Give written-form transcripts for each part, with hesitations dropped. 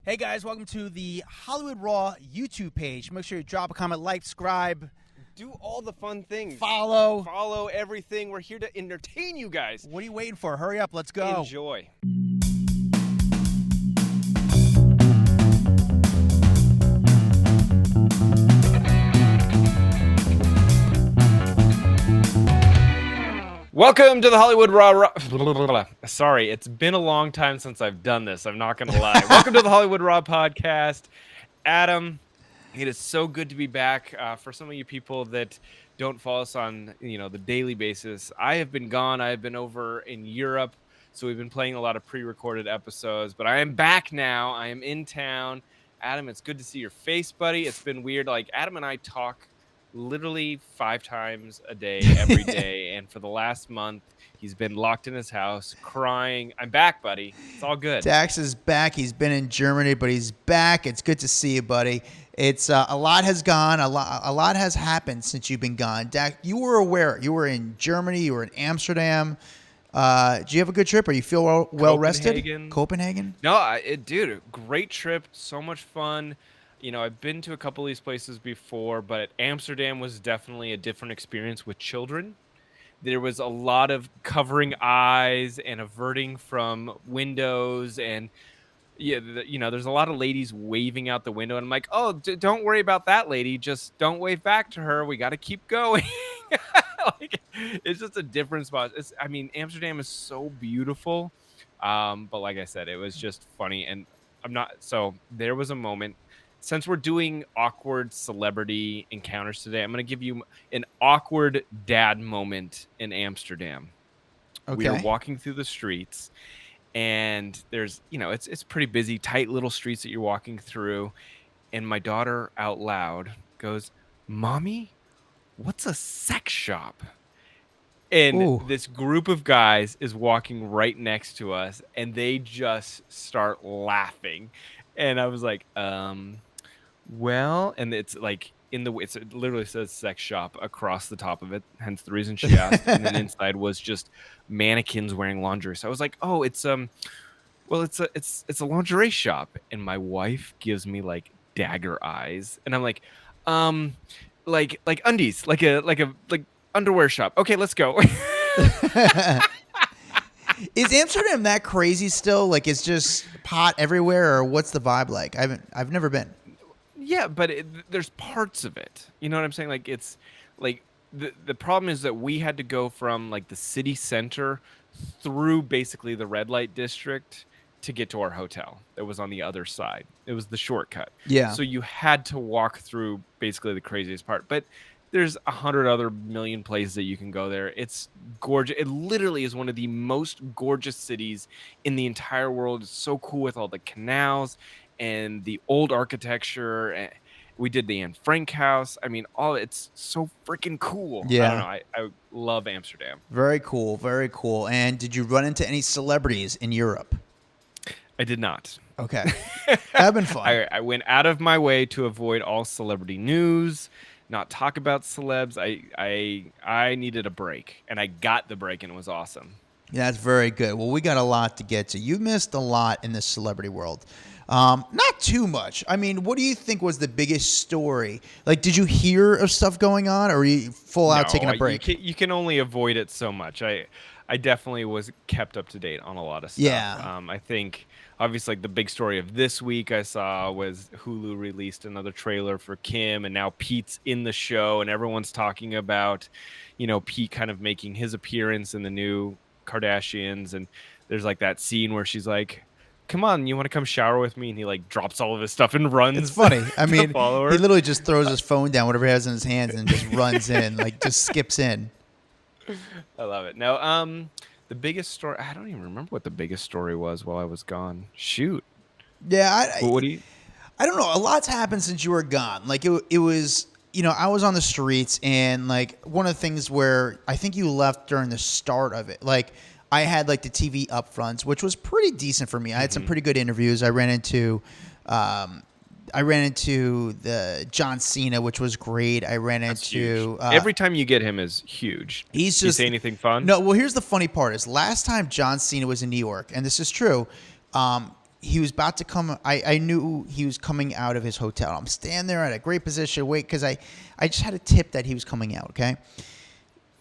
Hey guys, welcome to the Hollywood Raw YouTube page. Make sure you drop a comment, like, subscribe. Do all the fun things. Follow everything. We're here to entertain you guys. What are you waiting for? Hurry up, let's go. Enjoy. Welcome to the Hollywood Raw. Sorry, it's been a long time since I've done this. I'm not going to lie. Welcome to the Hollywood Raw podcast. Adam, it is so good to be back. For some of you people that don't follow us on the daily basis, I have been gone. I have been over in Europe, so we've been playing a lot of pre-recorded episodes. But I am back now. I am in town. Adam, it's good to see your face, buddy. It's been weird. Like, Adam and I talk literally 5 times a day, every day. And for the last month, he's been locked in his house, crying. I'm back, buddy. It's all good. Dax is back. He's been in Germany, but he's back. It's good to see you, buddy. It's a lot has gone. A lot has happened since you've been gone. Dax, you were aware. You were in Germany. You were in Amsterdam. Did you have a good trip? Or you feel well rested? Copenhagen? No, dude, great trip. So much fun. I've been to a couple of these places before, but Amsterdam was definitely a different experience with children. There was a lot of covering eyes and averting from windows, and there's a lot of ladies waving out the window, and I'm like, oh, don't worry about that lady. Just don't wave back to her. We got to keep going. It's just a different spot. Amsterdam is so beautiful, but like I said, it was just funny, and so there was a moment. Since we're doing awkward celebrity encounters today, I'm going to give you an awkward dad moment in Amsterdam. Okay. We are walking through the streets, and there's, it's pretty busy, tight little streets that you're walking through. And my daughter out loud goes, "Mommy, what's a sex shop?" And Ooh. This group of guys is walking right next to us, and they just start laughing. And I was like, well, and it's like it literally says sex shop across the top of it, hence the reason she asked. And then inside was just mannequins wearing lingerie. So I was like, oh, it's a lingerie shop. And my wife gives me like dagger eyes, and I'm like undies, like underwear shop. Okay, let's go. Is Amsterdam that crazy still? Like, it's just pot everywhere, or what's the vibe like? I've never been. Yeah, but there's parts of it. You know what I'm saying? Like, it's like the problem is that we had to go from like the city center through basically the red light district to get to our hotel. That was on the other side. It was the shortcut. Yeah. So you had to walk through basically the craziest part. But there's 100 other million places that you can go there. It's gorgeous. It literally is one of the most gorgeous cities in the entire world. It's so cool with all the canals and the old architecture. We did the Anne Frank house. It's so freaking cool. Yeah. I don't know. I love Amsterdam. Very cool. Very cool. And did you run into any celebrities in Europe? I did not. Okay. That'd been fun. I went out of my way to avoid all celebrity news, not talk about celebs. I needed a break, and I got the break, and it was awesome. Yeah, that's very good. Well, we got a lot to get to. You missed a lot in the celebrity world. Not too much. What do you think was the biggest story? Like, did you hear of stuff going on, or were you full out taking a break? You can only avoid it so much. I definitely was kept up to date on a lot of stuff. Yeah. I think, obviously, like the big story of this week I saw was Hulu released another trailer for Kim, and now Pete's in the show, and everyone's talking about, Pete kind of making his appearance in the new Kardashians. And there's like that scene where she's like, "Come on, you want to come shower with me?" And he like drops all of his stuff and runs. It's funny. He follow her. He literally just throws his phone down, whatever he has in his hands, and just runs in, like just skips in. I love it. Now, the biggest story, I don't even remember what the biggest story was while I was gone. Shoot. Yeah. What do you? I don't know. A lot's happened since you were gone. Like it was, I was on the streets, and like one of the things where I think you left during the start of it, like I had like the TV upfronts, which was pretty decent for me. I had some pretty good interviews. I ran into the John Cena, which was great. I ran into every time you get him is huge. He's just, you say anything fun? No. Well, here's the funny part: is last time John Cena was in New York, and this is true. he was about to come. I knew he was coming out of his hotel. I'm standing there at a great position to wait because I just had a tip that he was coming out. Okay.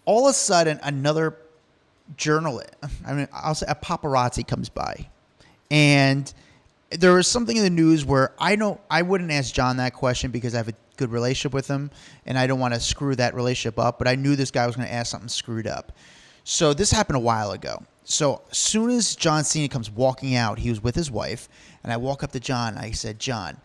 All of a sudden, another journalist, I'll say a paparazzi comes by, and there was something in the news where I wouldn't ask John that question because I have a good relationship with him, and I don't want to screw that relationship up. But I knew this guy was going to ask something screwed up. So this happened a while ago. So as soon as John Cena comes walking out, he was with his wife, and I walk up to John. And I said, "John,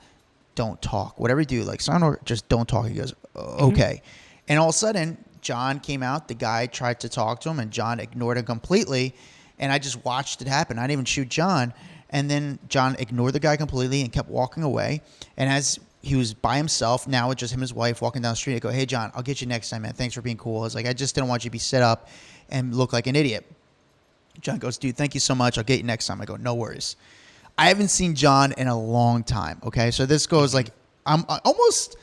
don't talk. Whatever you do, like, just don't talk." He goes, "Okay." And all of a sudden, John came out. The guy tried to talk to him, and John ignored him completely. And I just watched it happen. I didn't even shoot John. And then John ignored the guy completely and kept walking away. And as he was by himself, now with just him and his wife walking down the street, I go, "Hey, John, I'll get you next time, man. Thanks for being cool." I was like, "I just didn't want you to be set up and look like an idiot." John goes, "Dude, thank you so much. I'll get you next time." I go, "No worries." I haven't seen John in a long time. Okay. So this goes like, I'm almost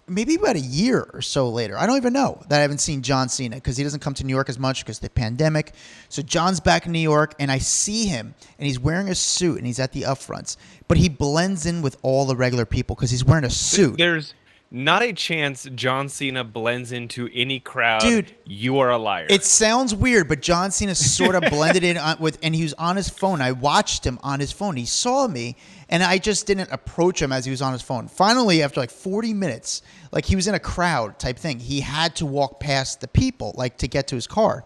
maybe about a year or so later. I don't even know that I haven't seen John Cena because he doesn't come to New York as much because of the pandemic. So John's back in New York and I see him and he's wearing a suit and he's at the upfronts, but he blends in with all the regular people because he's wearing a suit. There's not a chance John Cena blends into any crowd. Dude, you are a liar. It sounds weird, but John Cena sort of blended in and he was on his phone. I watched him on his phone. He saw me, and I just didn't approach him as he was on his phone. Finally, after like 40 minutes, like he was in a crowd type thing, he had to walk past the people, like to get to his car.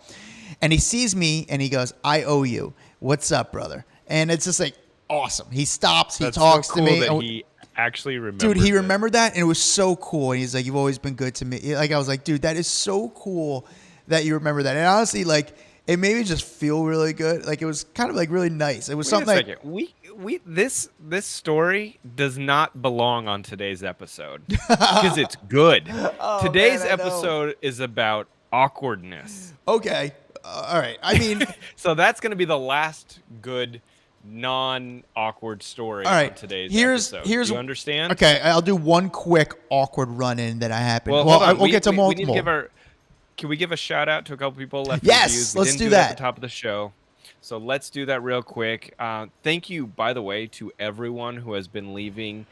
And he sees me, and he goes, "I owe you. What's up, brother?" And it's just like awesome. He stops. He talks so cool to me. That he actually remembered. Dude, he remembered that, and it was so cool. And he's like, "You've always been good to me." Like I was like, "Dude, that is so cool that you remember that." And honestly, like it made me just feel really good. Like it was kind of like really nice. It was something like this story does not belong on today's episode because it's good. Today's episode is about awkwardness. Okay, all right. I mean, so that's going to be the last good non-awkward story on today's episode. Do you understand? Okay, I'll do one quick awkward run-in that I happened. Well, we'll get to multiple. Can we give a shout out to a couple people left? Yes, let's do that at the top of the show. So let's do that real quick. Thank you, by the way, to everyone who has been leaving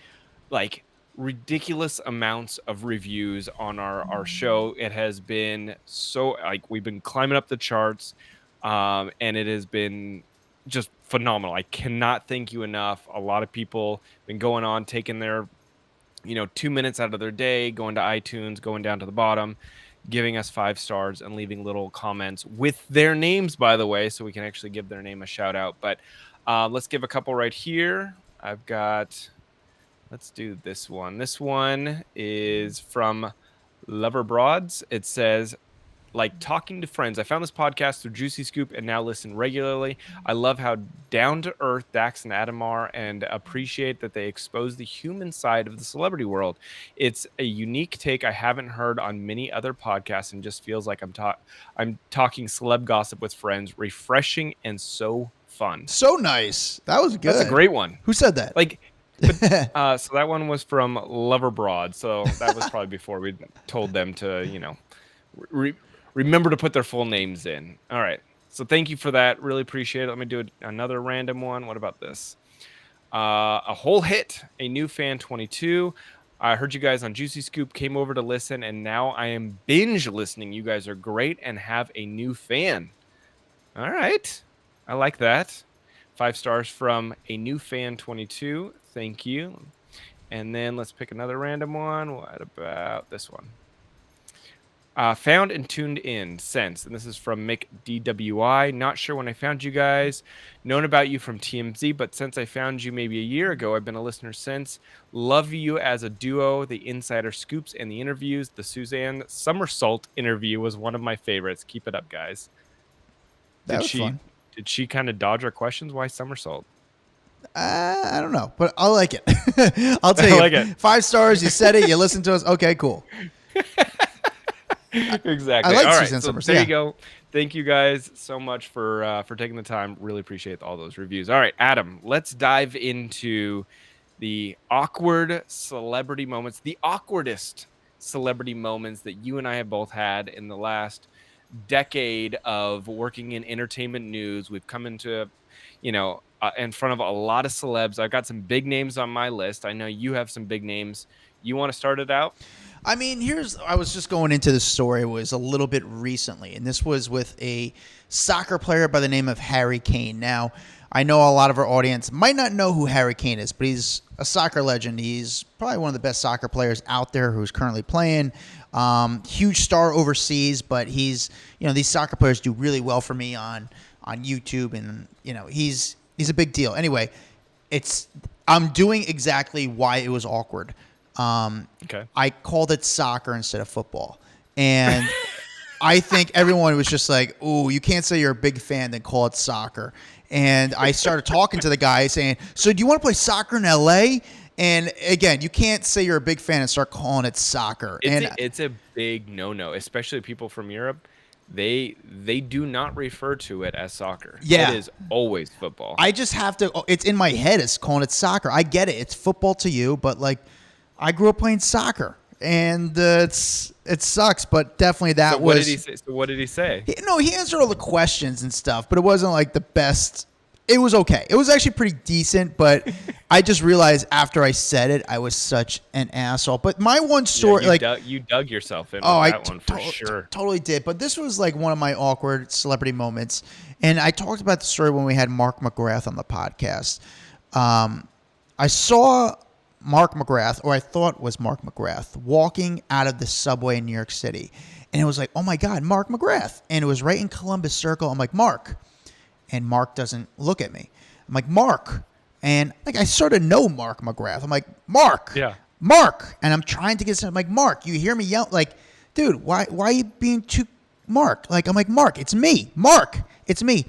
like ridiculous amounts of reviews on our show. It has been so like we've been climbing up the charts, and it has been just phenomenal. I cannot thank you enough. A lot of people been going on, taking their 2 minutes out of their day, going to iTunes, going down to the bottom, giving us 5 stars and leaving little comments with their names, by the way, so we can actually give their name a shout out. But let's give a couple right here. Let's do this one. This one is from Lover Broads. It says, "Like talking to friends. I found this podcast through Juicy Scoop and now listen regularly. I love how down-to-earth Dax and Adam are and appreciate that they expose the human side of the celebrity world. It's a unique take I haven't heard on many other podcasts and just feels like I'm talking celeb gossip with friends. Refreshing and so fun." So nice. That was good. That's a great one. Who said that? So that one was from Lover Broad. So that was probably before we told them to, remember to put their full names in. All right. So thank you for that. Really appreciate it. Let me do another random one. What about this? A whole hit, a new fan 22. I heard you guys on Juicy Scoop, came over to listen, and now I am binge listening. You guys are great and have a new fan. All right. I like that. 5 stars from a new fan 22. Thank you. And then let's pick another random one. What about this one? Found and tuned in since, and this is from Mick DWI. Not sure when I found you guys. Known about you from TMZ, but since I found you maybe a year ago, I've been a listener since. Love you as a duo. The insider scoops and the interviews. The Suzanne Somersault interview was one of my favorites. Keep it up, guys. That was fun. Did she kind of dodge our questions? Why somersault? I don't know, but I like it. I'll tell you. Like it. 5 stars. You said it. You listened to us. Okay, cool. Exactly. I like all Suzanne right, so Summers. there you go. Thank you guys so much for taking the time. Really appreciate all those reviews. All right, Adam, let's dive into the awkward celebrity moments, the awkwardest celebrity moments that you and I have both had in the last decade of working in entertainment news. We've come into, in front of a lot of celebs. I've got some big names on my list. I know you have some big names. You want to start it out? I mean, I was just going into the story. It was a little bit recently, and this was with a soccer player by the name of Harry Kane. Now, I know a lot of our audience might not know who Harry Kane is, but he's a soccer legend. He's probably one of the best soccer players out there who's currently playing. Huge star overseas, but these soccer players do really well for me on YouTube, and he's a big deal. Anyway, I'm doing exactly why it was awkward. Okay. I called it soccer instead of football. And I think everyone was just like, ooh, you can't say you're a big fan, then call it soccer. And I started talking to the guy saying, so do you want to play soccer in LA? And again, you can't say you're a big fan and start calling it soccer. It's a big no-no, especially people from Europe. They do not refer to it as soccer. Yeah. It is always football. I just have to, it's in my head, it's calling it soccer. I get it. It's football to you, but like, I grew up playing soccer, and it sucks, but definitely that was. What did he say? So what did he say? He answered all the questions and stuff, but it wasn't like the best. It was okay. It was actually pretty decent, but I just realized after I said it, I was such an asshole. But my one story, you dug yourself in. That one for sure. Totally did. But this was like one of my awkward celebrity moments, and I talked about the story when we had Mark McGrath on the podcast. I saw Mark McGrath, or I thought was Mark McGrath, walking out of the subway in New York City. And it was like, oh my God, Mark McGrath. And it was right in Columbus Circle. I'm like, Mark. And Mark doesn't look at me. I'm like, Mark. And like, I sort of know Mark McGrath. I'm like, Mark. Yeah. Mark. And I'm trying to get something. I'm like, Mark, you hear me yell? Like, dude, why are you being too Mark? Like, I'm like, Mark, it's me. Mark, it's me.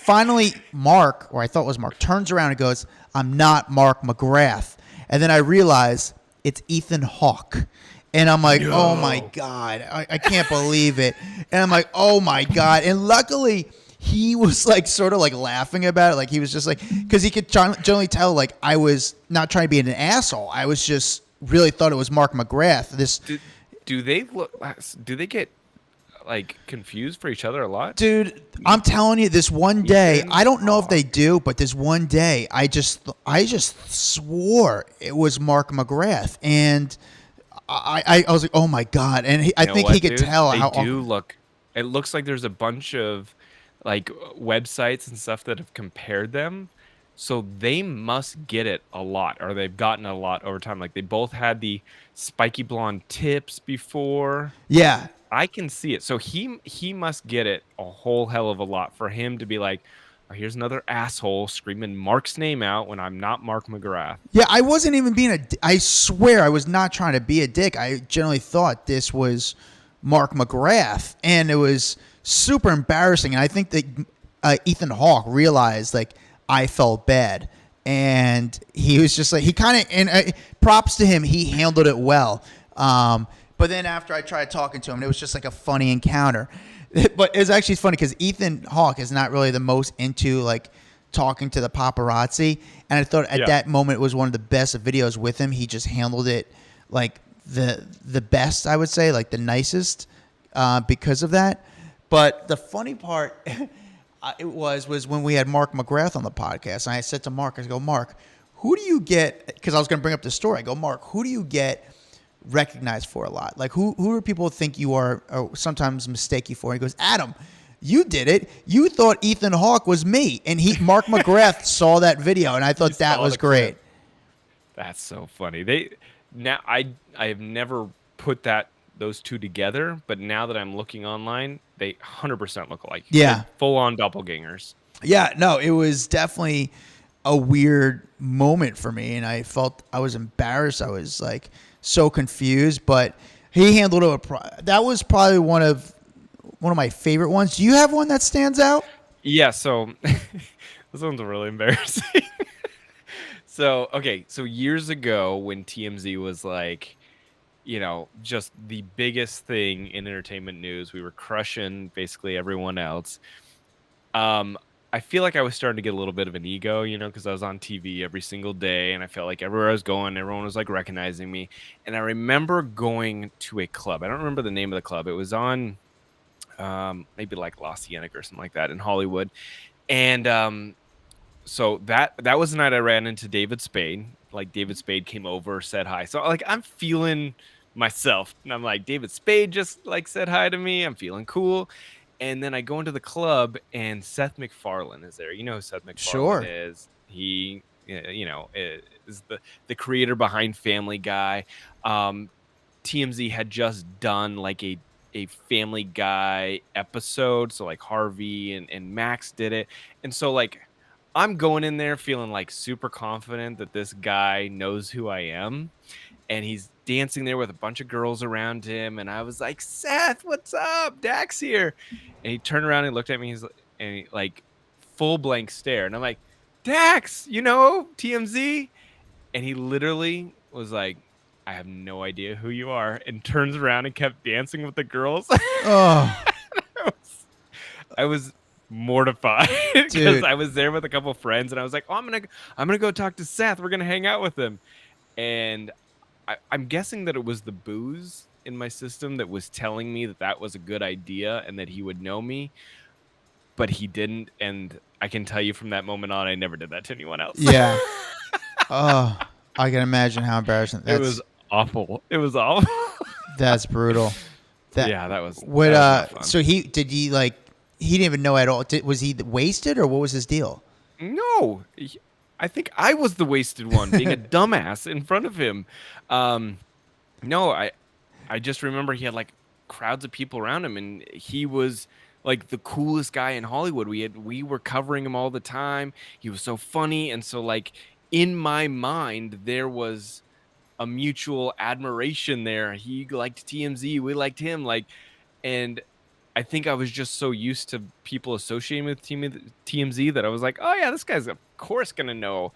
Finally, Mark, or I thought it was Mark, turns around and goes, I'm not Mark McGrath. And then I realized it's Ethan Hawke. And I'm like, oh, my God. I can't believe it. And I'm like, oh, my God. And luckily, he was like sort of like laughing about it. Like he was just like, because he could generally tell like I was not trying to be an asshole. I was just really thought it was Mark McGrath. Do they get like confused for each other a lot? Dude, I'm telling you, this one day, I don't know if they do, but this one day, I just swore it was Mark McGrath, and I was like, oh my God, and I think he could tell how they do look. It looks like there's a bunch of like websites and stuff that have compared them, so they must get it a lot, or they've gotten a lot over time. Like they both had the spiky blonde tips before. Yeah. I can see it. So he must get it a whole hell of a lot for him to be like, oh, here's another asshole screaming Mark's name out when I'm not Mark McGrath. Yeah, I wasn't even being I swear I was not trying to be a dick. I generally thought this was Mark McGrath, and it was super embarrassing. And I think that Ethan Hawke realized like I felt bad, and he was just like props to him. He handled it well. But then after I tried talking to him, it was just like a funny encounter. But it's actually funny because Ethan Hawke is not really the most into like talking to the paparazzi. And I thought at that moment it was one of the best videos with him. He just handled it like the best, I would say, like the nicest because of that. But the funny part was when we had Mark McGrath on the podcast. And I said to Mark, I go, Mark, who do you get? Because I was going to bring up the story. I go, Mark, who do you get recognized for a lot? Like who do people think you are or sometimes mistake you for? And he goes, Adam, you did it. You thought Ethan Hawke was me. And Mark McGrath saw that video, and I thought that was great. That's so funny. I have never put those two together, but now that I'm looking online, they 100% look alike. Yeah. Full on doppelgangers. Yeah, no, it was definitely a weird moment for me, and I felt I was embarrassed. I was like so confused, but he handled it. That was probably one of my favorite ones. Do you have one that stands out? Yeah, so this one's really embarrassing. So years ago when TMZ was like, just the biggest thing in entertainment news, we were crushing basically everyone else. I feel like I was starting to get a little bit of an ego, because I was on TV every single day, and I felt like everywhere I was going, everyone was like recognizing me. And I remember going to a club. I don't remember the name of the club. It was on maybe like La Cienega or something like that in Hollywood. And so that was the night I ran into David Spade. Like David Spade came over, said hi. So like I'm feeling myself, and I'm like, David Spade just like said hi to me. I'm feeling cool. And then I go into the club, and Seth Macfarlane is there. You know who Seth Macfarlane Sure. is? He, is the creator behind Family Guy. TMZ had just done like a Family Guy episode, so like Harvey and Max did it, and so like I'm going in there feeling like super confident that this guy knows who I am, and he's dancing there with a bunch of girls around him, and I was like, Seth, what's up? Dax here. And he turned around and looked at me, and he like full blank stare, and I'm like, Dax, TMZ. And he literally was like, I have no idea who you are, and turns around and kept dancing with the girls. Oh, I was mortified because dude. I was there with a couple friends, and I was like, "Oh, I'm gonna go talk to Seth. We're gonna hang out with him." And I'm guessing that it was the booze in my system that was telling me that that was a good idea and that he would know me, but he didn't. And I can tell you from that moment on, I never did that to anyone else. Yeah. Oh, I can imagine how embarrassing. It was awful. It was awful. That's brutal. Yeah, that was. What? That was not fun. So he didn't even know at all. Was he wasted, or what was his deal? No, I think I was the wasted one, being a dumbass in front of him. No, I just remember he had like crowds of people around him, and he was like the coolest guy in Hollywood. We were covering him all the time. He was so funny, and so like in my mind there was a mutual admiration there. He liked TMZ, we liked him, and I think I was just so used to people associating with TMZ that I was like, oh yeah, this guy's of course gonna know.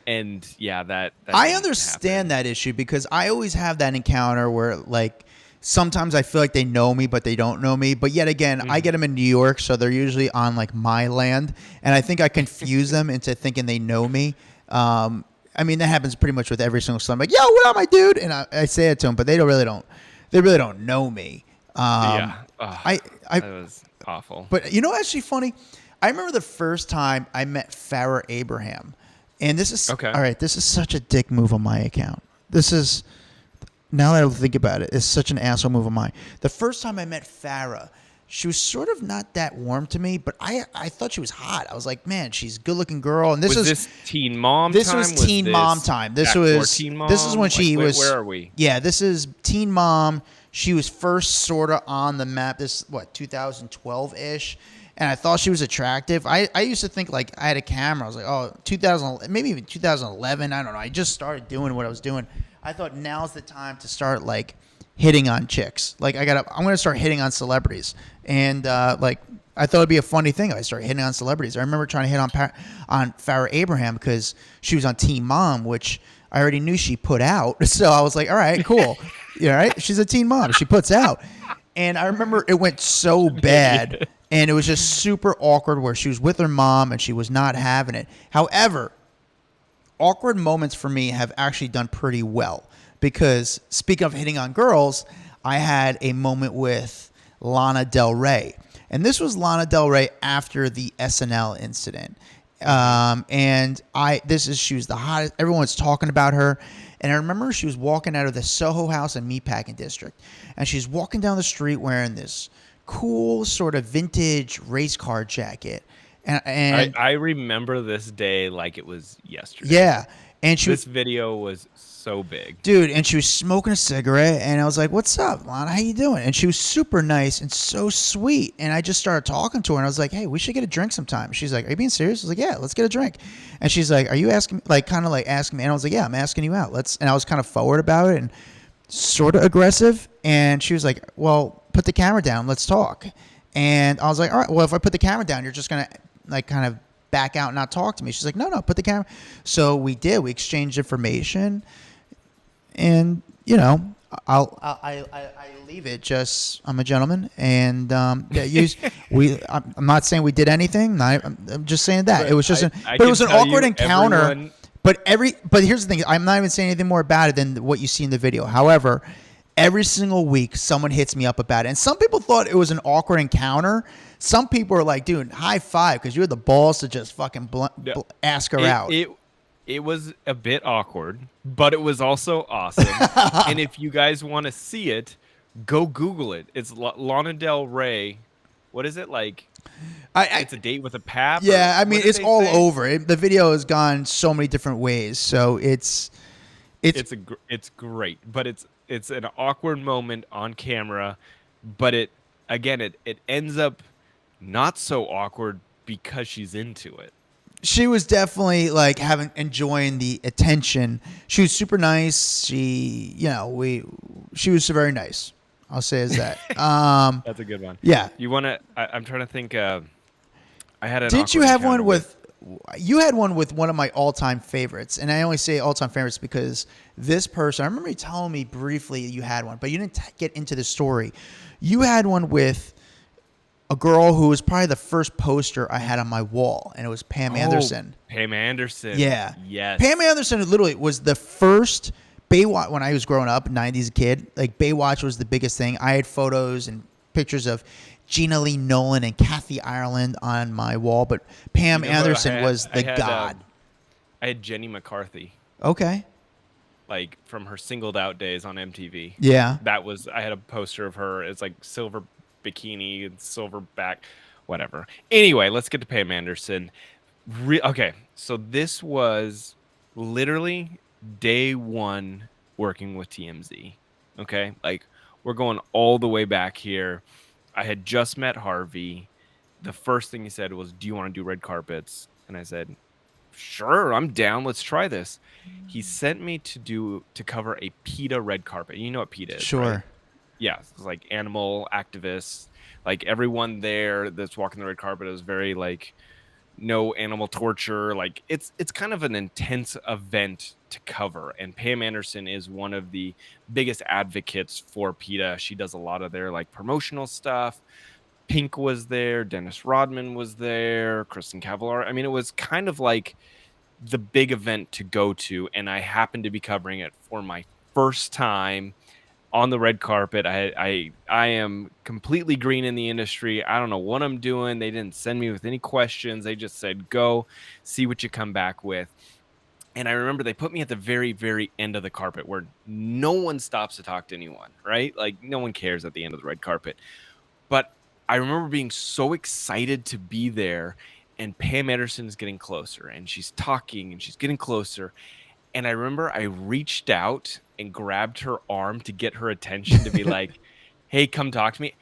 And yeah, that I understand that issue because I always have that encounter where like sometimes I feel like they know me, but they don't know me. But yet again, I get them in New York, so they're usually on like my land, and I think I confuse them into thinking they know me. I mean, that happens pretty much with every single song. I'm like, yo, what up, my dude? And I say it to them, but they really don't know me. Yeah. That was awful. But you know what's actually funny? I remember the first time I met Farrah Abraham. And this is okay. All right, this is such a dick move on my account. This is, now that I think about it, it's such an asshole move on mine. The first time I met Farrah, she was sort of not that warm to me, but I thought she was hot. I was like, man, she's a good-looking girl. And this was teen mom this time? Was teen mom time. This was teen mom? This is when she was. Where are we? Yeah, this is teen mom. She was first sort of on the map. This 2012-ish. And I thought she was attractive. I used to think like I had a camera. I was like, oh, 2000, maybe even 2011. I don't know. I just started doing what I was doing. I thought now's the time to start like hitting on chicks. Like I'm going to start hitting on celebrities. And like I thought it'd be a funny thing. I started hitting on celebrities. I remember trying to hit on Farrah Abraham because she was on Teen Mom, which I already knew she put out. So I was like, all right, cool. Yeah, right. She's a teen mom. She puts out. And I remember it went so bad. And it was just super awkward where she was with her mom and she was not having it. However, awkward moments for me have actually done pretty well. Because speaking of hitting on girls, I had a moment with Lana Del Rey. And this was Lana Del Rey after the SNL incident. She was the hottest. Everyone's talking about her. And I remember she was walking out of the Soho House and Meatpacking District. And she's walking down the street wearing this cool sort of vintage race car jacket. And I remember this day like it was yesterday. Yeah. And this video was so big. Dude, and she was smoking a cigarette, and I was like, what's up, Lana? How you doing? And she was super nice and so sweet. And I just started talking to her, and I was like, hey, we should get a drink sometime. She's like, are you being serious? I was like, yeah, let's get a drink. And she's like, are you asking, like, kind of like asking me? And I was like, yeah, I'm asking you out. And I was kind of forward about it and sort of aggressive. And she was like, well, put the camera down. Let's talk. And I was like, all right, well, if I put the camera down, you're just going to, like, kind of back out and not talk to me. She's like, no, put the camera. So we did. We exchanged information. And, you know, I leave it just, I'm a gentleman. And I'm not saying we did anything. I'm just saying that. But it was just it was an awkward encounter. But here's the thing. I'm not even saying anything more about it than what you see in the video. However, Every single week, someone hits me up about it. And some people thought it was an awkward encounter. Some people are like, dude, high five, because you had the balls to just fucking ask her out. It was a bit awkward, but it was also awesome. And if you guys want to see it, go Google it. It's Lana Del Rey. What is it like? It's a date with a pap. Yeah, I mean, it's all over. The video has gone so many different ways. So it's great, but it's an awkward moment on camera, but it ends up not so awkward because she's into it. She was definitely like enjoying the attention. She was super nice. She was very nice. I'll say as that. That's a good one. Yeah. You want to? I'm trying to think. I had an. Didn't you have one with? You had one with one of my all-time favorites, and I only say all-time favorites because this person. I remember you telling me briefly you had one, but you didn't get into the story. You had one with a girl who was probably the first poster I had on my wall, and it was Pam Anderson. Pam Anderson. Yeah. Yes. Pam Anderson literally was the first Baywatch when I was growing up, 90s kid. Like Baywatch was the biggest thing. I had photos and pictures of Gina Lee Nolan and Kathy Ireland on my wall, but Pam Anderson was the god. I had Jenny McCarthy. Okay. Like from her Singled Out days on MTV. Yeah. I had a poster of her. It's like silver bikini and silver back, whatever. Anyway, let's get to Pam Anderson. Okay, so this was literally day one working with TMZ. Okay, like we're going all the way back here. I had just met Harvey. The first thing he said was, "Do you want to do red carpets?" And I said, "Sure, I'm down. Let's try this." He sent me to cover a PETA red carpet. You know what PETA is, sure. Right? Yeah, it's like animal activists. Like everyone there that's walking the red carpet is very like no animal torture. Like it's kind of an intense event to cover. And Pam Anderson is one of the biggest advocates for PETA. She does a lot of their like promotional stuff. Pink was there, Dennis Rodman was there, Kristen Cavallari. I mean, it was kind of like the big event to go to, and I happened to be covering it for my first time on the red carpet. I am completely green in the industry. I don't know what I'm doing. They didn't send me with any questions. They just said, go see what you come back with. And I remember they put me at the very, very end of the carpet where no one stops to talk to anyone, right? Like no one cares at the end of the red carpet. But I remember being so excited to be there, and Pam Anderson is getting closer, and she's talking, and she's getting closer. And I remember I reached out and grabbed her arm to get her attention to be like, hey, come talk to me.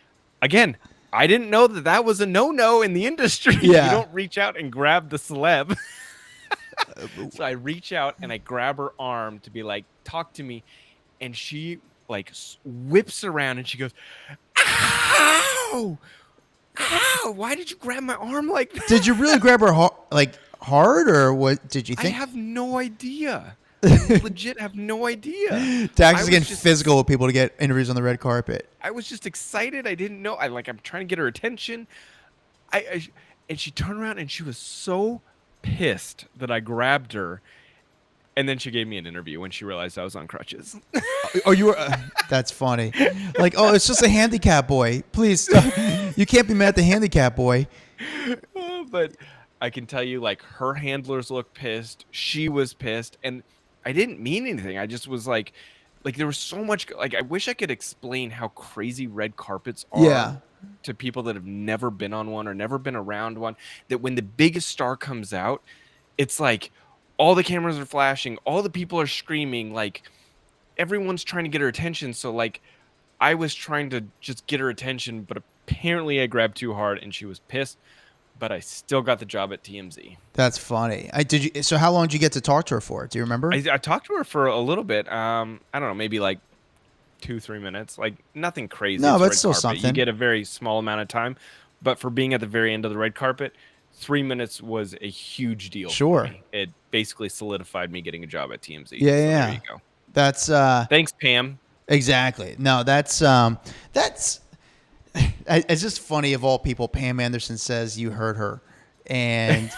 Again, I didn't know that was a no-no in the industry. Yeah. You don't reach out and grab the celeb. So I reach out and I grab her arm to be like, talk to me. And she like whips around and she goes, ow! Ow! Why did you grab my arm like that? Did you really grab her hard, or what did you think? I have no idea. I legit have no idea. Dax is getting physical with people to get interviews on the red carpet. I was just excited. I didn't know. I'm trying to get her attention. And she turned around and she was so pissed that I grabbed her. And then she gave me an interview when she realized I was on crutches. Oh, you were? That's funny. Like, oh, it's just a handicap boy. Please, stop. You can't be mad at the handicap boy. But I can tell you, like, her handlers looked pissed. She was pissed. And I didn't mean anything. I just was like there was so much. Like, I wish I could explain how crazy red carpets are to people that have never been on one or never been around one. That when the biggest star comes out, it's like all the cameras are flashing, all the people are screaming, like everyone's trying to get her attention. So like I was trying to just get her attention, but apparently I grabbed too hard and she was pissed, but I still got the job at TMZ. That's funny. So how long did you get to talk to her for? Do you remember? I talked to her for a little bit. I don't know, maybe like 2-3 minutes, like nothing crazy. No, it's that's red still carpet. something. You get a very small amount of time, but for being at the very end of the red carpet, 3 minutes was a huge deal. Sure. For me. It basically solidified me getting a job at TMZ. Yeah, so yeah. There you go. That's thanks, Pam. Exactly. No, that's it's just funny. Of all people, Pam Anderson says you hurt her, and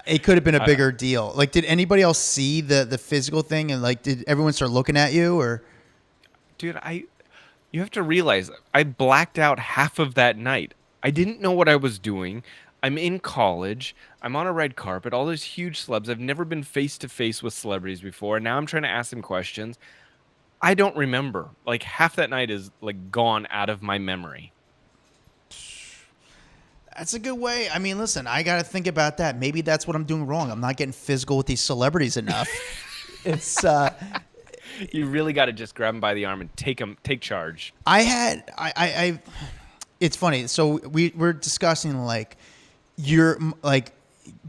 it could have been a bigger deal. Like, did anybody else see the physical thing, and like, did everyone start looking at you, or? Dude, You have to realize I blacked out half of that night. I didn't know what I was doing. I'm in college. I'm on a red carpet. All those huge celebs. I've never been face to face with celebrities before. Now I'm trying to ask them questions. I don't remember. Like half that night is like gone out of my memory. That's a good way. I mean, listen, I got to think about that. Maybe that's what I'm doing wrong. I'm not getting physical with these celebrities enough. It's You really got to just grab them by the arm and take charge. It's funny. So we're discussing like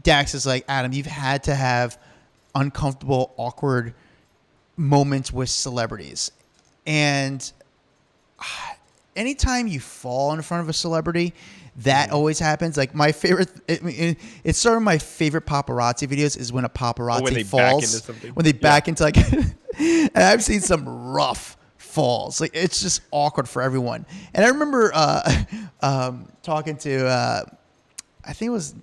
Dax is like, Adam, you've had to have uncomfortable, awkward moments with celebrities. And anytime you fall in front of a celebrity, that always happens. Like my favorite, it's sort of my favorite paparazzi videos is when a paparazzi when they falls. back into something. When they back into like, and I've seen some rough falls. Like it's just awkward for everyone. And I remember talking to, I think it was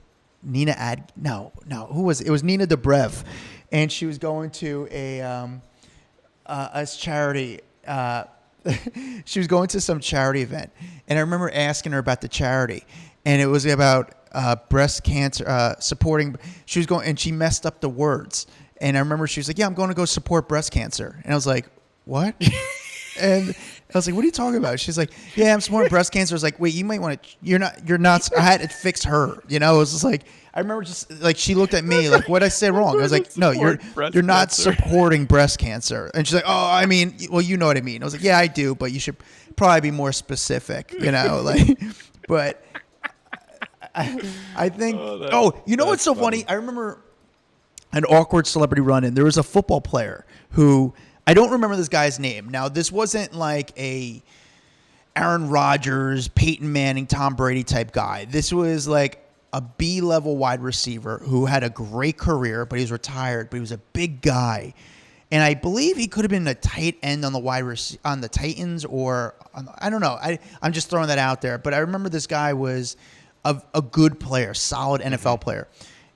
who was it? It was Nina Dobrev, and she was going to a charity. She was going to some charity event, and I remember asking her about the charity, and it was about breast cancer, supporting. She was going, and she messed up the words, and I remember she was like, "Yeah, I'm going to go support breast cancer," and I was like, "What?" And I was like, "What are you talking about?" She's like, "Yeah, I'm supporting breast cancer." I was like, "Wait, you might want to. You're not. I had to fix her. You know, it was just like." I remember just like she looked at me like, "What did I say wrong?" I was like, "No, you're not supporting breast cancer." And she's like, "Oh, I mean, well, you know what I mean." I was like, "Yeah, I do, but you should probably be more specific, you know." Like, but I think. You know what's so funny? I remember an awkward celebrity run-in. There was a football player who I don't remember this guy's name. Now, this wasn't like a Aaron Rodgers, Peyton Manning, Tom Brady type guy. This was like a B-level wide receiver who had a great career, but he was retired, but he was a big guy. And I believe he could have been a tight end on the on the Titans I don't know. I'm just throwing that out there. But I remember this guy was a good player, solid NFL player.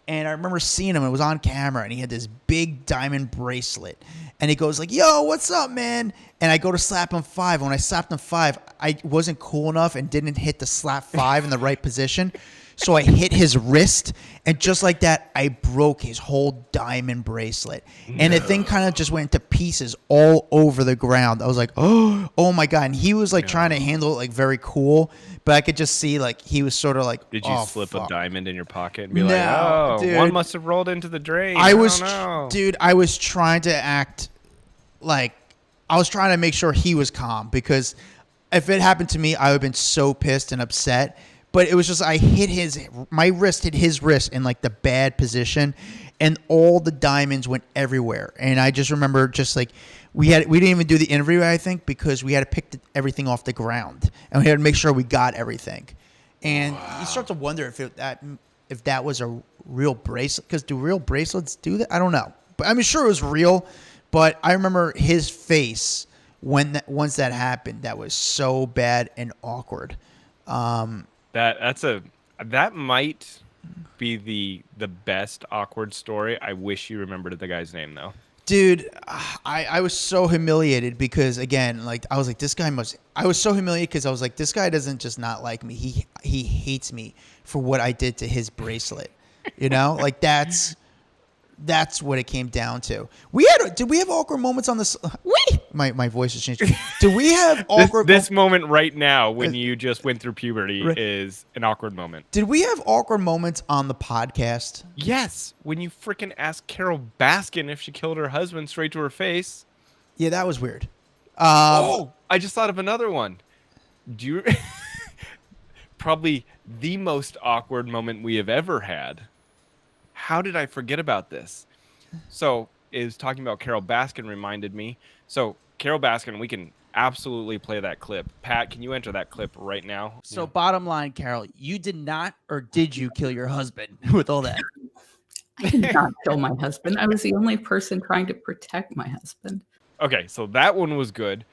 And I remember seeing him. It was on camera, and he had this big diamond bracelet. And he goes like, "Yo, what's up, man?" And I go to slap him 5. When I slapped him 5, I wasn't cool enough and didn't hit the slap 5 in the right position. So I hit his wrist, and just like that, I broke his whole diamond bracelet. And the thing kind of just went to pieces all over the ground. I was like, oh my God. And he was like trying to handle it like very cool, but I could just see like he was sort of like, Did you slip fuck. a diamond in your pocket and be like, "Oh, dude. One must have rolled into the drain"? I was trying to act like I was trying to make sure he was calm, because if it happened to me, I would have been so pissed and upset. But it was just my wrist hit his wrist in like the bad position, and all the diamonds went everywhere. And I just remember just like we didn't even do the interview, I think, because we had to pick everything off the ground, and we had to make sure we got everything. And you start to wonder if that was a real bracelet, because do real bracelets do that? I don't know, but I'm sure it was real. But I remember his face once that happened. That was so bad and awkward. That might be the best awkward story. I wish you remembered the guy's name though. Dude, I was so humiliated because, again, like I was like, I was so humiliated because I was like, this guy doesn't just not like me. He hates me for what I did to his bracelet. You know, like that's what it came down to. Did we have awkward moments on this? Wait, my voice has changed. Do we have awkward? This moment right now, when you just went through puberty, is an awkward moment. Did we have awkward moments on the podcast? Yes, when you freaking asked Carole Baskin if she killed her husband straight to her face. Yeah, that was weird. I just thought of another one. Do you? Probably the most awkward moment we have ever had. How did I forget about this? So, talking about Carole Baskin reminded me. So, Carole Baskin, we can absolutely play that clip. Pat, can you enter that clip right now? So, bottom line, Carole, you did not, or did you kill your husband with all that? I did not kill my husband. I was the only person trying to protect my husband. Okay, so that one was good.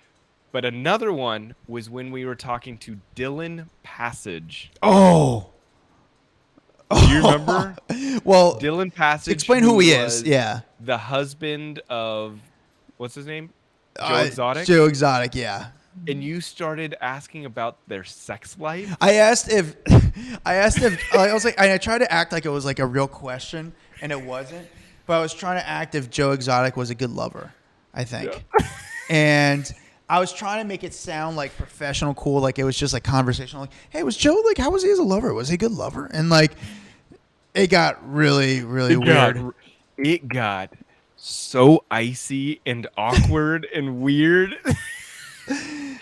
But another one was when we were talking to Dylan Passage. Oh. Do you remember? Well, Dylan Passage. Explain who he is. Yeah. The husband of, what's his name? Joe Exotic? Joe Exotic, yeah. and you started asking about their sex life. I asked if I was like, I tried to act like it was like a real question, and it wasn't. But I was trying to act if Joe Exotic was a good lover, I think, and I was trying to make it sound like professional, cool, like it was just like conversational. Like, hey, was Joe like, how was he as a lover? Was he a good lover? And like, it got really, really weird. It got so icy and awkward and weird. I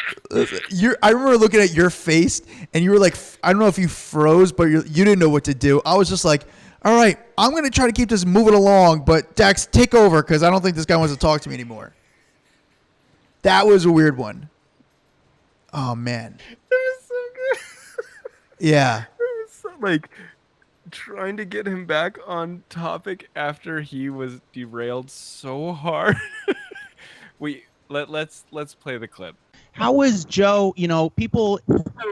remember looking at your face, and you were like, I don't know if you froze, but you didn't know what to do. I was just like, all right, I'm going to try to keep this moving along, but Dax, take over, because I don't think this guy wants to talk to me anymore. That was a weird one. Oh, man. It was so good. Yeah. It was so, like, trying to get him back on topic after he was derailed so hard. Let's play the clip. How was Joe? You know, a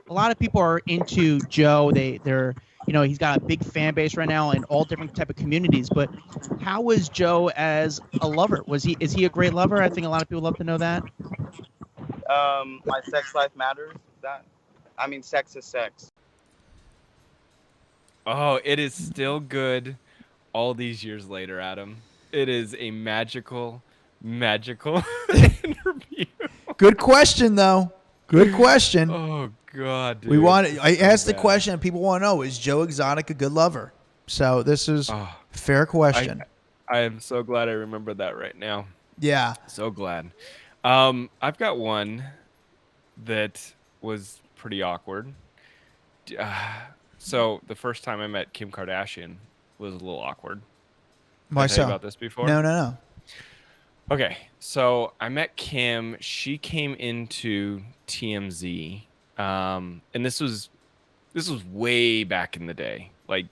lot of people are into Joe. They're he's got a big fan base right now in all different type of communities. But how was Joe as a lover? Is he a great lover? I think a lot of people love to know that. My sex life matters. Sex is sex. Oh, it is still good all these years later, Adam. It is a magical interview. Good question, though. Good question. Oh, God, dude. I asked the question, and people want to know, is Joe Exotic a good lover? So this is a fair question. I am so glad I remember that right now. Yeah. So glad. I've got one that was pretty awkward. So the first time I met Kim Kardashian was a little awkward. Why Did I tell so? you about this before? No. Okay, so I met Kim. She came into TMZ, and this was way back in the day. Like,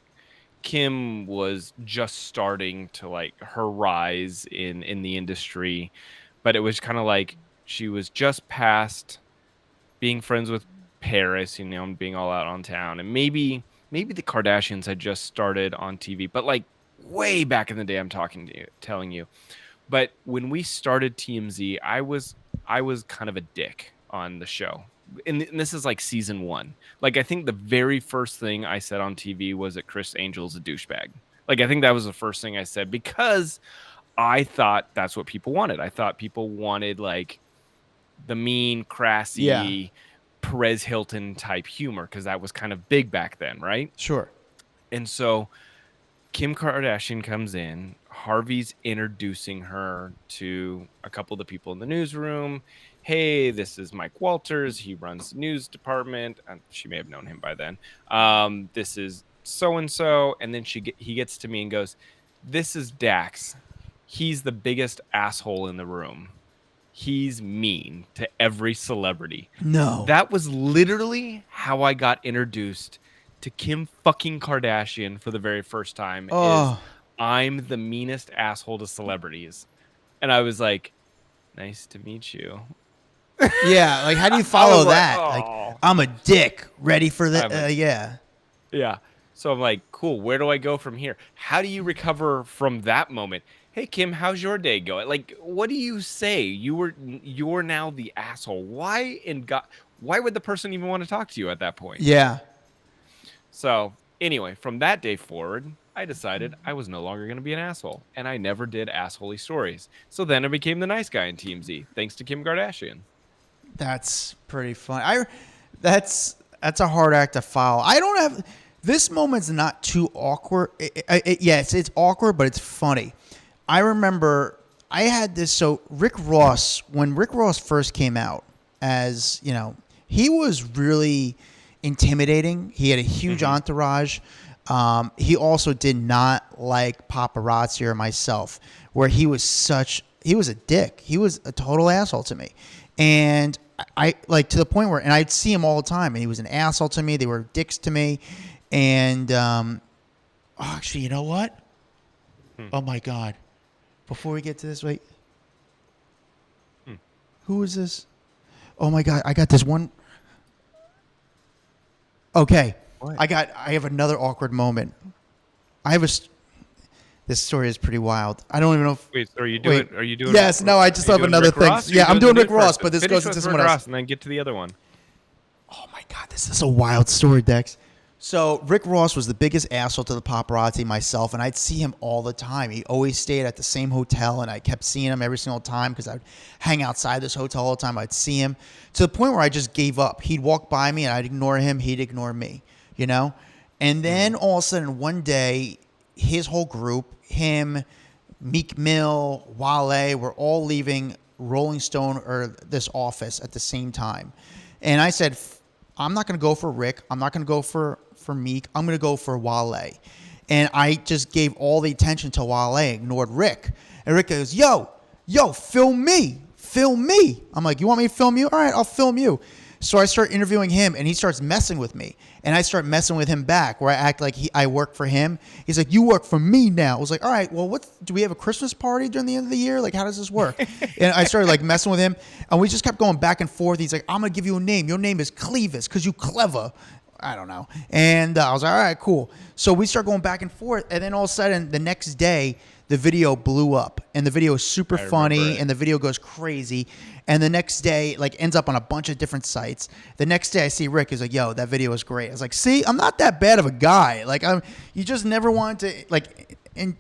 Kim was just starting to like her rise in the industry, but it was kind of like she was just past being friends with Paris, and being all out on town, and maybe the Kardashians had just started on TV, but like way back in the day, I'm telling you. But when we started TMZ, I was kind of a dick on the show. And this is like season 1. Like, I think the very first thing I said on TV was that Chris Angel's a douchebag. Like, I think that was the first thing I said because I thought that's what people wanted. I thought people wanted like the mean, crassy, Perez Hilton type humor because that was kind of big back then, right? Sure. And so Kim Kardashian comes in. Harvey's introducing her to a couple of the people in the newsroom. Hey, this is Mike Walters. He runs the news department. She may have known him by then. This is so-and-so. And then he gets to me and goes, this is Dax. He's the biggest asshole in the room. He's mean to every celebrity. No. That was literally how I got introduced to Kim fucking Kardashian for the very first time. Is I'm the meanest asshole to celebrities. And I was like, nice to meet you. Yeah, like how do you follow that? Like, like, I'm a dick. Ready for that? Yeah. Yeah. So I'm like, cool. Where do I go from here? How do you recover from that moment? Hey, Kim, how's your day going? Like, what do you say? You're now the asshole. Why would the person even want to talk to you at that point? Yeah. So anyway, from that day forward, I decided I was no longer going to be an asshole, and I never did assholey stories. So then I became the nice guy in TMZ, thanks to Kim Kardashian. That's pretty fun. That's a hard act to follow. I don't have this moment's not too awkward. Yes, it's awkward, but it's funny. I remember I had this. So when Rick Ross first came out, as you know, he was really intimidating. He had a huge entourage. He also did not like paparazzi or myself, where he was a dick. He was a total asshole to me. And I like to the point where, and I'd see him all the time, and he was an asshole to me. They were dicks to me. And actually, you know what? Oh my God. Before we get to this, wait. Who is this? Oh my God. I got this one. Okay. What? I have another awkward moment. This story is pretty wild. I don't even know if... Wait, so are you Wait. doing? Are you doing? Yes, no, I just are you have doing another Rick thing. Ross, or Yeah, you I'm doing the Rick new Ross, person? but this Finish goes with into Rick someone else. Ross and then get to the other one. Oh my God, this is a wild story, Dex. So Rick Ross was the biggest asshole to the paparazzi, myself, and I'd see him all the time. He always stayed at the same hotel, and I kept seeing him every single time because I'd hang outside this hotel all the time. I'd see him to the point where I just gave up. He'd walk by me, and I'd ignore him. He'd ignore me, you know? And then all of a sudden, one day, his whole group, him, Meek Mill, Wale, were all leaving Rolling Stone or this office at the same time. And I said, I'm not going to go for Rick. I'm not going to go for Meek. I'm going to go for Wale. And I just gave all the attention to Wale, ignored Rick. And Rick goes, yo, film me. Film me. I'm like, you want me to film you? All right, I'll film you. So I start interviewing him, and he starts messing with me. And I start messing with him back, where I act like I work for him. He's like, you work for me now. I was like, all right, well, do we have a Christmas party during the end of the year? Like, how does this work? And I started, like, messing with him. And we just kept going back and forth. He's like, I'm going to give you a name. Your name is Clevis because you clever. I don't know. And I was like, all right, cool. So we start going back and forth. And then all of a sudden, the next day, the video blew up. And the video is super funny. And the video goes crazy. And the next day, like, ends up on a bunch of different sites. The next day, I see Rick is like, yo, that video is great. I was like, see, I'm not that bad of a guy. Like, you just never wanted to,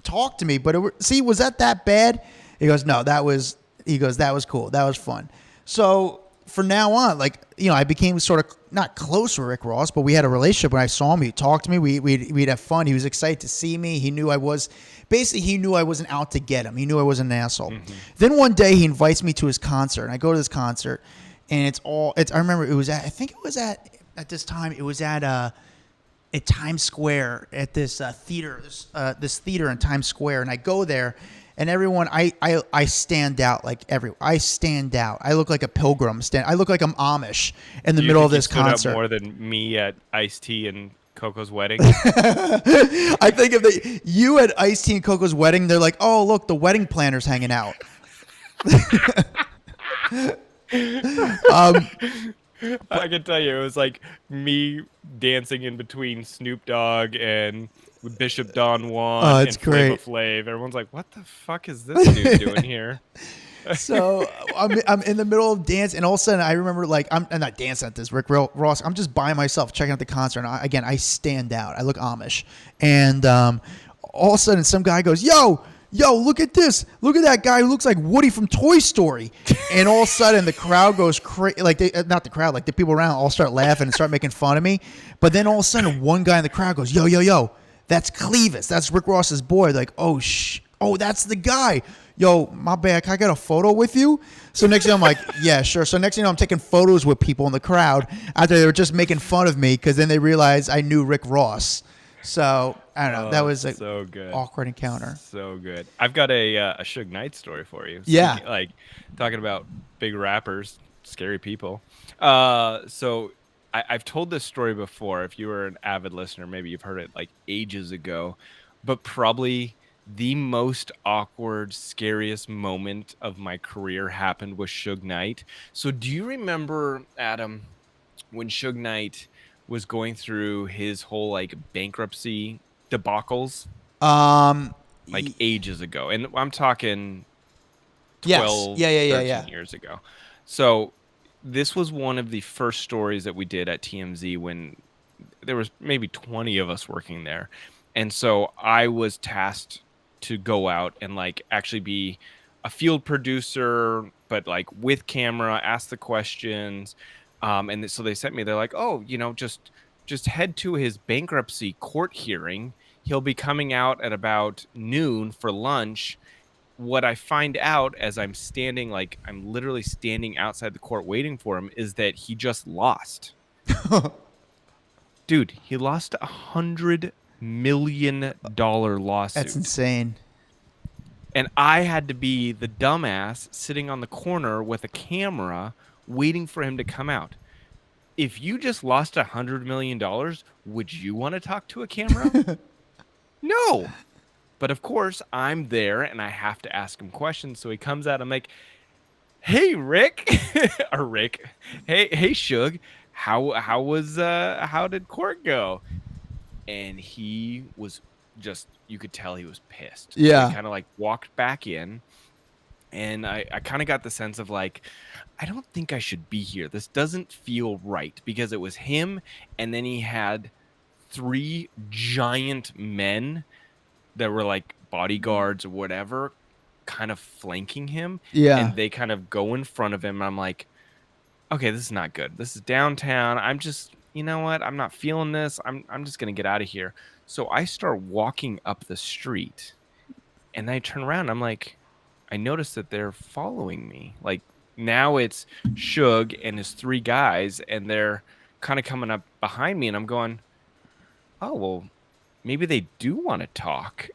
talk to me. But, was that bad? He goes, no, that was cool. That was fun. So, from now on, I became sort of not close with Rick Ross, but we had a relationship. When I saw him, he'd talk to me. We'd have fun. He was excited to see me. He knew I wasn't out to get him. He knew I wasn't an asshole. Mm-hmm. Then one day he invites me to his concert, and I go to this concert, and I remember it was at this time it was at Times Square at this theater, this theater in Times Square, and I go there. And everyone, I stand out I stand out. I look like a pilgrim. I look like I'm Amish in the middle of this concert. More than me at Ice-T and Coco's wedding. I think if you at Ice-T and Coco's wedding, they're like, oh, look, the wedding planner's hanging out. I can tell you, it was like me dancing in between Snoop Dogg and Bishop Don Juan and Flava Flav. Everyone's like, what the fuck is this dude doing here? So I'm in the middle of dance, and all of a sudden I remember, I'm not dancing at this Rick Ross. I'm just by myself checking out the concert, and I stand out. I look Amish, and all of a sudden some guy goes, yo, look at this. Look at that guy who looks like Woody from Toy Story. And all of a sudden the crowd goes crazy. Not the crowd, the people around all start laughing and start making fun of me. But then all of a sudden one guy in the crowd goes, yo, that's Clevis. That's Rick Ross's boy. Oh, that's the guy. Yo, my bad. Can I get a photo with you? So next thing I'm like, yeah, sure. So next thing you know, I'm taking photos with people in the crowd after they were just making fun of me because then they realized I knew Rick Ross. So I don't know. That was a so good. Awkward encounter. So good. I've got a Suge Knight story for you. Yeah. Talking about big rappers, scary people. So I've told this story before. If you were an avid listener, maybe you've heard it ages ago, but probably the most awkward, scariest moment of my career happened with Suge Knight. So do you remember, Adam, when Suge Knight was going through his whole bankruptcy debacles? Ages ago. And I'm talking 12, 13 years ago. So this was one of the first stories that we did at TMZ when there was maybe 20 of us working there. And so I was tasked to go out and actually be a field producer, but with camera, ask the questions. And so they sent me, they're like, oh, just head to his bankruptcy court hearing. He'll be coming out at about noon for lunch. What I find out as I'm standing, I'm literally standing outside the court waiting for him, is that he just lost. Dude, he lost $100 million lawsuit. That's insane. And I had to be the dumbass sitting on the corner with a camera waiting for him to come out. If you just lost $100 million, would you want to talk to a camera? No. But of course, I'm there and I have to ask him questions. So he comes out. I'm like, hey, Rick. Or Rick. Hey, Suge. How did court go? And he was just, you could tell he was pissed. Yeah. So he kind of like walked back in, and I kind of got the sense of like, I don't think I should be here. This doesn't feel right, because it was him, and then he had 3 giant men that were like bodyguards or whatever, kind of flanking him. Yeah. And they kind of go in front of him. I'm like, okay, this is not good. This is downtown. I'm just, you know what? I'm not feeling this. I'm just going to get out of here. So I start walking up the street, and I turn around. I'm like, I notice that they're following me. Like, now it's Suge and his 3 guys, and they're kind of coming up behind me, and I'm going, oh, well, maybe they do want to talk.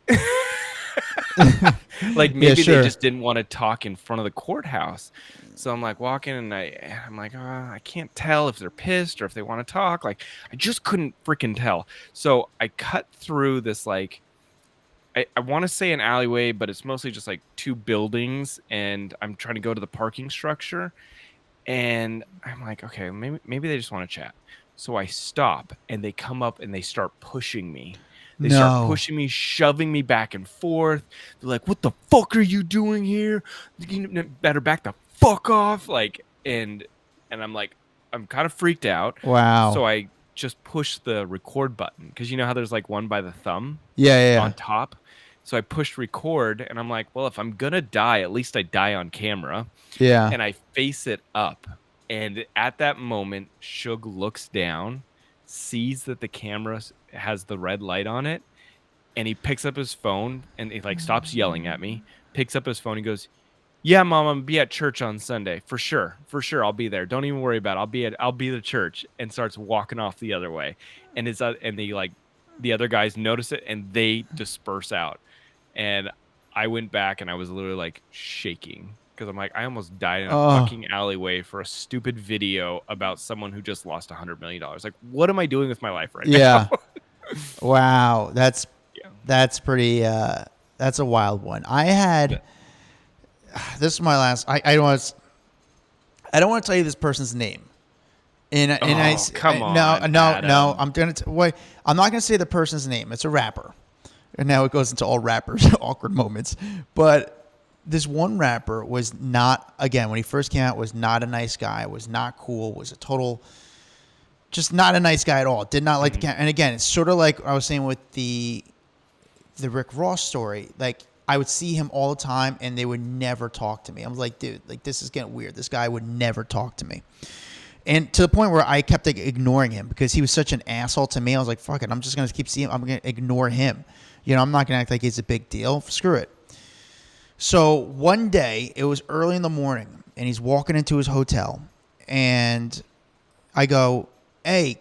Like, maybe sure. they just didn't want to talk in front of the courthouse. So I'm like walking, and I'm like, oh, I can't tell if they're pissed or if they want to talk. Like, I just couldn't freaking tell. So I cut through this, like, I want to say an alleyway, but it's mostly just like 2 buildings, and I'm trying to go to the parking structure, and I'm like, okay, maybe they just want to chat. So I stop, and they come up and they start pushing me. They start pushing me, shoving me back and forth. They're like, what the fuck are you doing here? You better back the fuck off. Like, and I'm like, I'm kind of freaked out. Wow. So I just push the record button, because you know how there's like one by the thumb on top. So I pushed record, and I'm like, well, if I'm gonna die, at least I die on camera. Yeah. And I face it up, and at that moment, Suge looks down, sees that the camera has the red light on it, and he picks up his phone, and he like stops yelling at me, picks up his phone, and goes, yeah, Mom, I'm gonna be at church on Sunday. For sure. I'll be there. Don't even worry about it. I'll be at church. And starts walking off the other way. And the other guys notice it, and they disperse out. And I went back, and I was literally like shaking, because I'm like, I almost died in a fucking alleyway for a stupid video about someone who just lost $100 million. Like, what am I doing with my life right now? Wow. That's pretty, that's a wild one. I had, this is my last, I don't want to tell you this person's name. Come on. No, I'm not gonna say the person's name. It's a rapper. And now it goes into all rappers awkward moments. But this one rapper was not, again, when he first came out, was not a nice guy, was not cool, was a total, just not a nice guy at all. Did not like the camera. And again, it's sort of like I was saying with the Rick Ross story. Like, I would see him all the time, and they would never talk to me. I was like, dude, like, this is getting weird. This guy would never talk to me. And to the point where I kept ignoring him, because he was such an asshole to me. I was like, fuck it. I'm just going to keep seeing him. I'm going to ignore him. You know, I'm not going to act like he's a big deal. Screw it. So one day, it was early in the morning, and he's walking into his hotel, and I go, hey,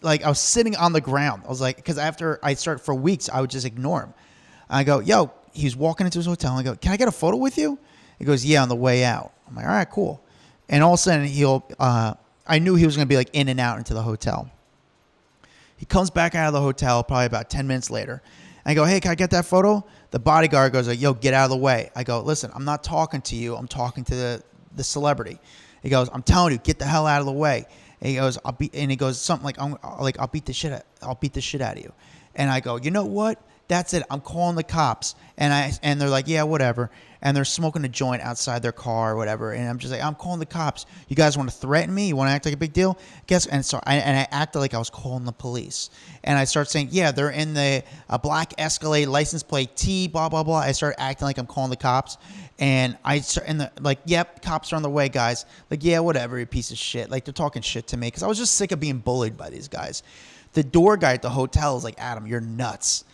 like, I was sitting on the ground. I was like, because after I started for weeks, I would just ignore him. I go, yo, he's walking into his hotel, and I go, can I get a photo with you? He goes, yeah, on the way out. I'm like, all right, cool. And all of a sudden, I knew he was going to be like in and out into the hotel. He comes back out of the hotel probably about 10 minutes later. I go, hey, can I get that photo? The bodyguard goes, like, yo, get out of the way. I go, listen, I'm not talking to you. I'm talking to the celebrity. He goes, I'm telling you, get the hell out of the way. And he goes, he goes something like, I'll beat the shit out of you. And I go, you know what? That's it. I'm calling the cops. And they're like, yeah, whatever. And they're smoking a joint outside their car or whatever. And I'm just like, I'm calling the cops. You guys want to threaten me? You want to act like a big deal? And so I acted like I was calling the police. And I start saying, yeah, they're in the black Escalade license plate T, blah, blah, blah. I start acting like I'm calling the cops. And like, yep, cops are on the way, guys. Like, yeah, whatever, you piece of shit. Like, they're talking shit to me because I was just sick of being bullied by these guys. The door guy at the hotel is like, Adam, you're nuts.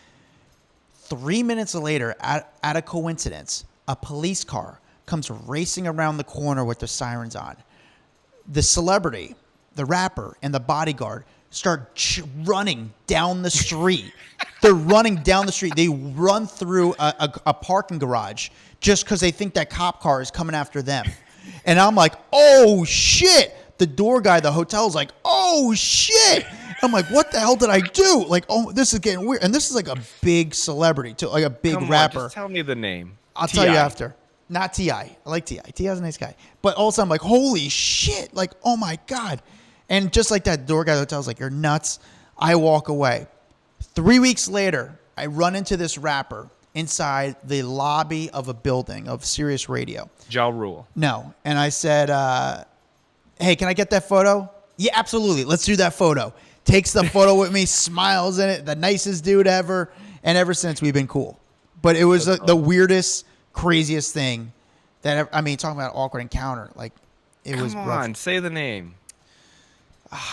3 minutes later, at a coincidence, a police car comes racing around the corner with the sirens on. The celebrity, the rapper, and the bodyguard start running down the street. They're running down the street. They run through a parking garage just because they think that cop car is coming after them. And I'm like, oh, shit. The door guy at the hotel is like, oh, shit. I'm like, what the hell did I do? Like, oh, this is getting weird. And this is like a big celebrity, too, like a big rapper. Just tell me the name. I'll tell you after. Not T.I. I like T.I. T.I.'s a nice guy. But also I'm like, holy shit. Like, oh, my God. And just like that door guy at the hotel was like, you're nuts. I walk away. 3 weeks later, I run into this rapper inside the lobby of a building of Sirius Radio. Ja Rule. No. And I said, hey, can I get that photo? Yeah, absolutely. Let's do that photo. Takes the photo with me, smiles in it, the nicest dude ever. And ever since, we've been cool. But it was the weirdest, craziest thing that, talking about awkward encounter. Like, it was rough. Come on, say the name.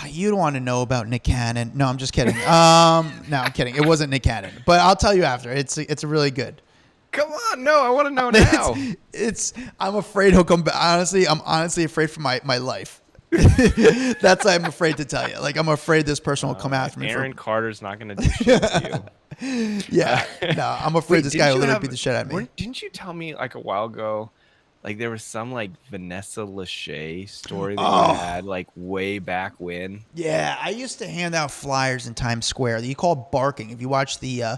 You don't want to know about Nick Cannon. No, I'm just kidding. No, I'm kidding. It wasn't Nick Cannon. But I'll tell you after. It's really good. Come on, no, I want to know now. I'm afraid he'll come back. Honestly, I'm honestly afraid for my life. That's why I'm afraid to tell you. Like, I'm afraid this person will come after me. Aaron Carter's not going to do shit to you. Yeah. No, I'm afraid this guy will literally beat the shit out of me. Didn't you tell me like a while ago, like there was some like Vanessa Lachey story that you had like way back when? Yeah, I used to hand out flyers in Times Square that you call barking. If you watch the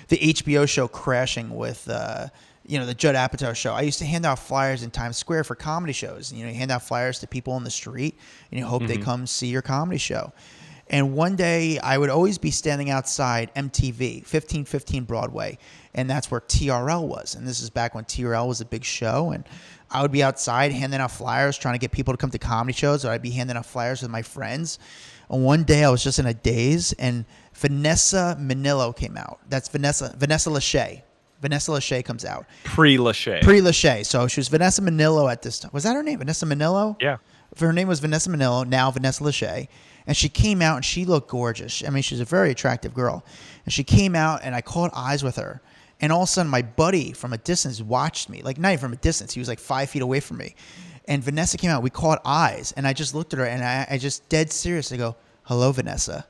HBO show Crashing with the Judd Apatow show, I used to hand out flyers in Times Square for comedy shows. You hand out flyers to people on the street, and you hope they come see your comedy show. And one day, I would always be standing outside MTV, 1515 Broadway, and that's where TRL was. And this is back when TRL was a big show, and I would be outside handing out flyers, trying to get people to come to comedy shows, or I'd be handing out flyers with my friends. And one day, I was just in a daze, and Vanessa Manillo came out. That's Vanessa Lachey. Vanessa Lachey comes out. Pre-Lachey. So she was Vanessa Manillo at this time. Was that her name? Vanessa Manillo? Yeah. Her name was Vanessa Manillo, now Vanessa Lachey. And she came out and she looked gorgeous. I mean, she's a very attractive girl. And she came out and I caught eyes with her. And all of a sudden, my buddy from a distance watched me. Like, not even from a distance. He was like 5 feet away from me. And Vanessa came out. We caught eyes. And I just looked at her and I just dead serious. I go, hello, Vanessa.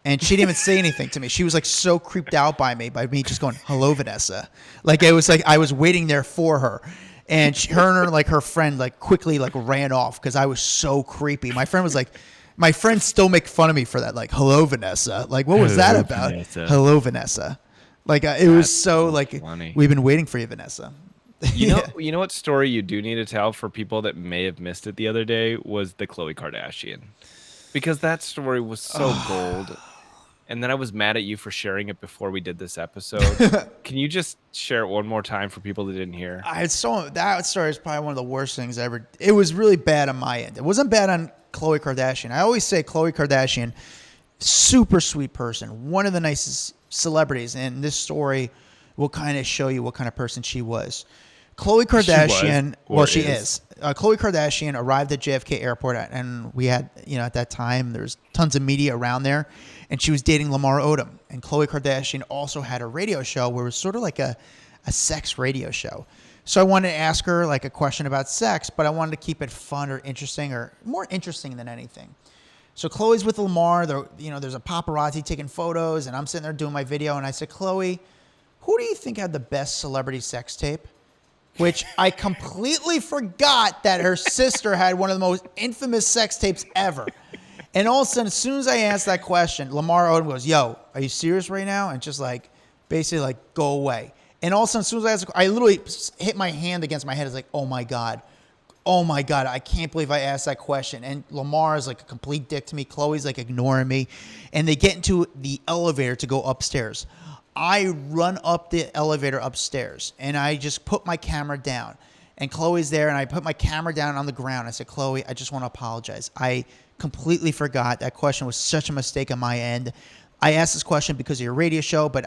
And she didn't even say anything to me. She was like so creeped out by me just going, hello, Vanessa. Like, it was like I was waiting there for her. And her friend like quickly like ran off because I was so creepy. My friends still make fun of me for that. Like, hello, Vanessa. Like, what was that about? Vanessa. Hello, Vanessa. Like, it was so like, funny. We've been waiting for you, Vanessa. You know what story you do need to tell for people that may have missed it the other day was the Khloe Kardashian. Because that story was so gold. And then I was mad at you for sharing it before we did this episode. Can you just share it one more time for people that didn't hear? That story is probably one of the worst things I ever. It was really bad on my end. It wasn't bad on Khloe Kardashian. I always say Khloe Kardashian, super sweet person, one of the nicest celebrities, and this story will kind of show you what kind of person she was. Khloe Kardashian, she is. Khloe Kardashian arrived at JFK Airport, and we had, at that time, there's tons of media around there, and she was dating Lamar Odom. And Khloe Kardashian also had a radio show where it was sort of like a sex radio show. So I wanted to ask her like a question about sex, but I wanted to keep it fun or interesting, or more interesting than anything. So Khloe's with Lamar. There's a paparazzi taking photos, and I'm sitting there doing my video, and I said, Khloe, who do you think had the best celebrity sex tape? Which I completely forgot that her sister had one of the most infamous sex tapes ever. And all of a sudden, as soon as I asked that question, Lamar Odom goes, yo, are you serious right now? And just like, basically like, go away. And all of a sudden, as soon as I asked, I literally hit my hand against my head. It's like, oh my God, I can't believe I asked that question. And Lamar is like a complete dick to me. Khloe's like ignoring me. And they get into the elevator to go upstairs. I run up the elevator upstairs, and I just put my camera down. And Khloe's there, and I put my camera down on the ground. I said, Khloe, I just want to apologize. I completely forgot. That question was such a mistake on my end. I asked this question because of your radio show, but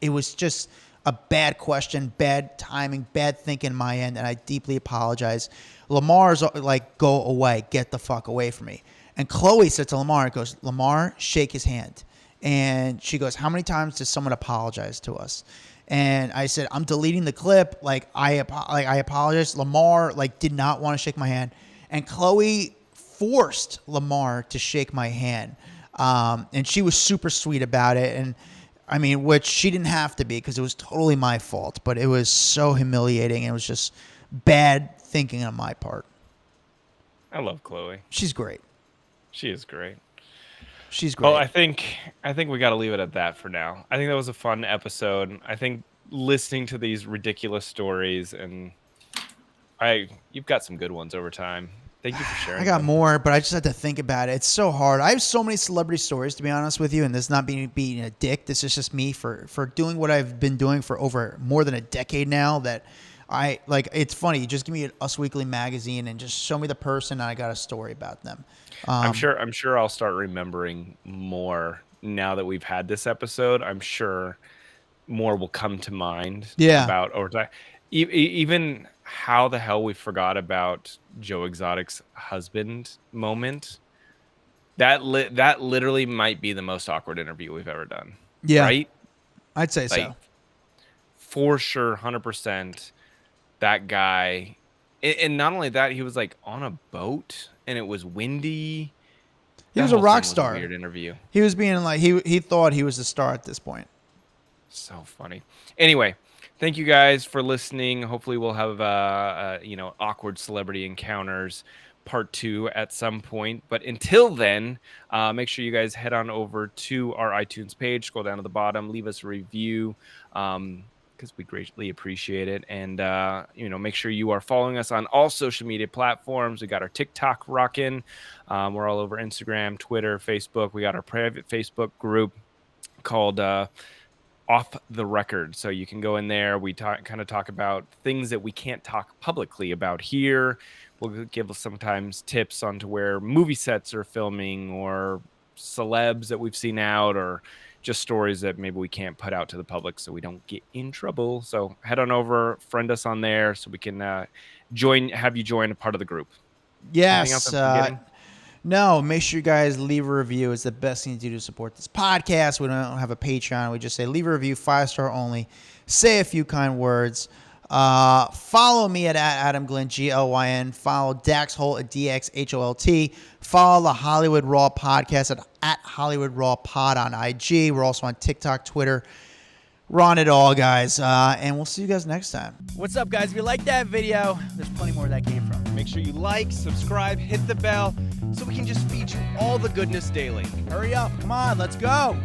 it was just a bad question, bad timing, bad thinking on my end, and I deeply apologize. Lamar's like, go away. Get the fuck away from me. And Khloe said to Lamar, Lamar, shake his hand. And she goes, how many times does someone apologize to us? And I said, I'm deleting the clip. I apologize. Lamar did not want to shake my hand. And Khloe forced Lamar to shake my hand. And she was super sweet about it. And I mean, which she didn't have to be because it was totally my fault. But it was so humiliating. And it was just bad thinking on my part. I love Khloe. She's great. She is great. She's great. Well, I think we got to leave it at that for now. I think that was a fun episode. I think listening to these ridiculous stories, and you've got some good ones over time. Thank you for sharing. I got them. more, but I just had to think about it. It's so hard. I have so many celebrity stories, to be honest with you, and this is not being a dick. This is just me for doing what I've been doing for over more than a decade now. That I like. It's funny. You just give me an Us Weekly magazine and just show me the person, and I got a story about them. I'm sure I'll start remembering more now that we've had this episode. I'm sure more will come to mind. Yeah. About over time. Even how the hell we forgot about Joe Exotic's husband moment. That literally might be the most awkward interview we've ever done. Yeah. Right? I'd say Like, so. For sure, 100%. That guy, and not only that, he was like on a boat and it was windy. He was That a whole rock thing was star. weird interview. He was being like he thought he was a star at this point. So funny. Anyway, thank you guys for listening. Hopefully, we'll have awkward celebrity encounters part 2 at some point. But until then, make sure you guys head on over to our iTunes page. Scroll down to the bottom, leave us a review. Because we greatly appreciate it. And, make sure you are following us on all social media platforms. We got our TikTok rocking. We're all over Instagram, Twitter, Facebook. We got our private Facebook group called Off the Record. So you can go in there. We kind of talk about things that we can't talk publicly about here. We'll give sometimes tips onto where movie sets are filming or celebs that we've seen out or just stories that maybe we can't put out to the public so we don't get in trouble. So head on over, friend us on there so we can have you join a part of the group. Anything else Yes. I'm forgetting? No, make sure you guys leave a review. It's the best thing to do to support this podcast. We don't have a Patreon. We just say leave a review, 5-star only. Say a few kind words. Follow me at Adam Glyn, Glyn. Follow Dax Holt at DXHOLT. Follow the Hollywood Raw podcast at Hollywood Raw Pod on IG. We're also on TikTok, Twitter. We're on it all, guys. And we'll see you guys next time. What's up, guys? If you like that video, there's plenty more where that came from. Make sure you like, subscribe, hit the bell so we can just feed you all the goodness daily. Hurry up. Come on. Let's go.